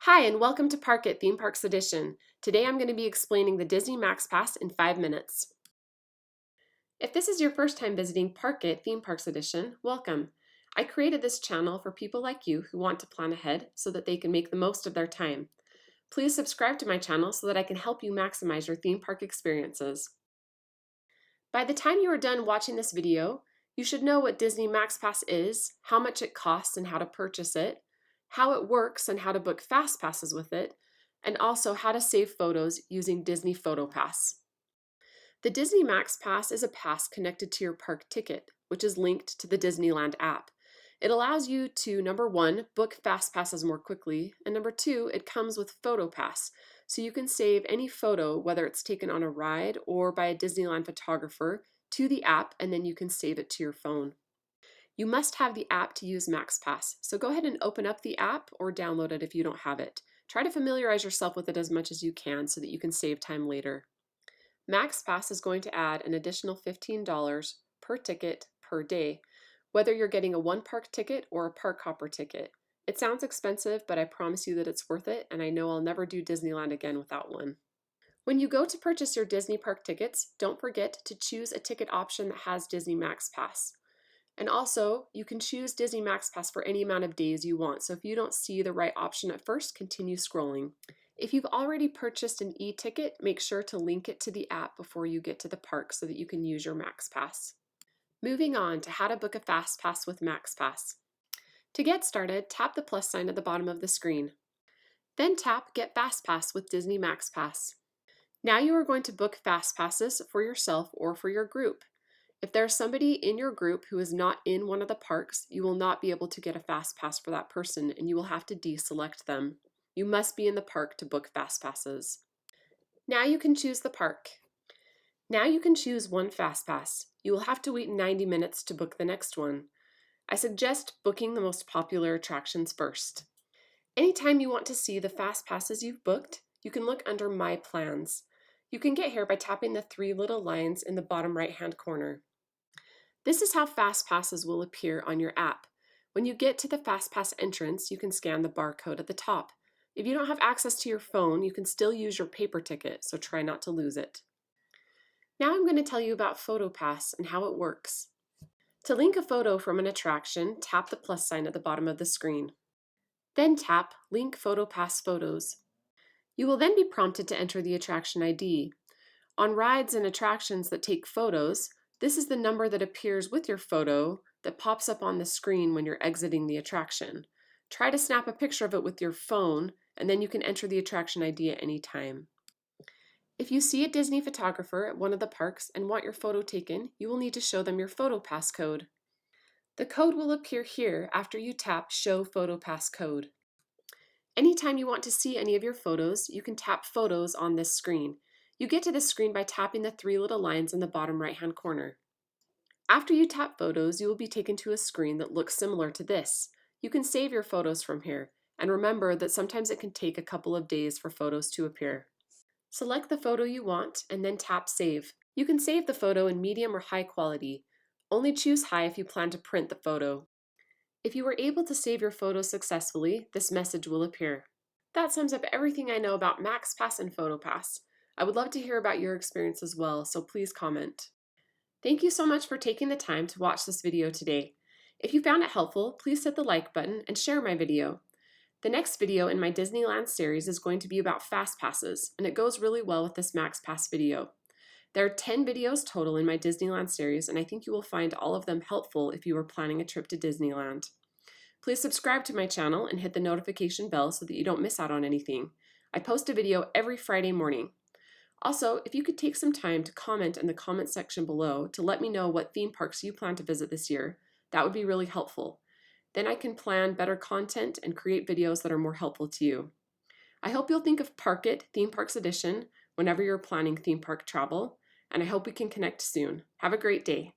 Hi, and welcome to Park It Theme Parks Edition. Today I'm going to be explaining the Disney MaxPass in 5 minutes. If this is your first time visiting Park It Theme Parks Edition, welcome. I created this channel for people like you who want to plan ahead so that they can make the most of their time. Please subscribe to my channel so that I can help you maximize your theme park experiences. By the time you are done watching this video, you should know what Disney MaxPass is, how much it costs and how to purchase it, how it works and how to book FastPasses with it, and also how to save photos using Disney PhotoPass. The Disney MaxPass is a pass connected to your park ticket, which is linked to the Disneyland app. It allows you to, number one, book FastPasses more quickly, and number two, it comes with PhotoPass, so you can save any photo, whether it's taken on a ride or by a Disneyland photographer, to the app, and then you can save it to your phone. You must have the app to use MaxPass, so go ahead and open up the app or download it if you don't have it. Try to familiarize yourself with it as much as you can so that you can save time later. MaxPass is going to add an additional $15 per ticket per day, whether you're getting a one-park ticket or a park hopper ticket. It sounds expensive, but I promise you that it's worth it, and I know I'll never do Disneyland again without one. When you go to purchase your Disney park tickets, don't forget to choose a ticket option that has Disney MaxPass. And also, you can choose Disney MaxPass for any amount of days you want, so if you don't see the right option at first, continue scrolling. If you've already purchased an e-ticket, make sure to link it to the app before you get to the park so that you can use your MaxPass. Moving on to how to book a FastPass with MaxPass. To get started, tap the plus sign at the bottom of the screen. Then tap Get FastPass with Disney MaxPass. Now you are going to book FastPasses for yourself or for your group. If there's somebody in your group who is not in one of the parks, you will not be able to get a FastPass for that person and you will have to deselect them. You must be in the park to book FastPasses. Now you can choose the park. Now you can choose one FastPass. You will have to wait 90 minutes to book the next one. I suggest booking the most popular attractions first. Anytime you want to see the FastPasses you've booked, you can look under My Plans. You can get here by tapping the three little lines in the bottom right-hand corner. This is how FastPasses will appear on your app. When you get to the FastPass entrance, you can scan the barcode at the top. If you don't have access to your phone, you can still use your paper ticket, so try not to lose it. Now I'm going to tell you about PhotoPass and how it works. To link a photo from an attraction, tap the plus sign at the bottom of the screen. Then tap Link PhotoPass Photos. You will then be prompted to enter the attraction ID. On rides and attractions that take photos, this is the number that appears with your photo that pops up on the screen when you're exiting the attraction. Try to snap a picture of it with your phone, and then you can enter the attraction ID at any time. If you see a Disney photographer at one of the parks and want your photo taken, you will need to show them your PhotoPass code. The code will appear here after you tap Show PhotoPass Code. Anytime you want to see any of your photos, you can tap Photos on this screen. You get to this screen by tapping the three little lines in the bottom right-hand corner. After you tap Photos, you will be taken to a screen that looks similar to this. You can save your photos from here, and remember that sometimes it can take a couple of days for photos to appear. Select the photo you want and then tap Save. You can save the photo in medium or high quality. Only choose high if you plan to print the photo. If you were able to save your photo successfully, this message will appear. That sums up everything I know about MaxPass and PhotoPass. I would love to hear about your experience as well, so please comment. Thank you so much for taking the time to watch this video today. If you found it helpful, please hit the like button and share my video. The next video in my Disneyland series is going to be about FastPasses, and it goes really well with this MaxPass video. There are 10 videos total in my Disneyland series, and I think you will find all of them helpful if you are planning a trip to Disneyland. Please subscribe to my channel and hit the notification bell so that you don't miss out on anything. I post a video every Friday morning. Also, if you could take some time to comment in the comment section below to let me know what theme parks you plan to visit this year, that would be really helpful. Then I can plan better content and create videos that are more helpful to you. I hope you'll think of Park It Theme Parks Edition whenever you're planning theme park travel, and I hope we can connect soon. Have a great day.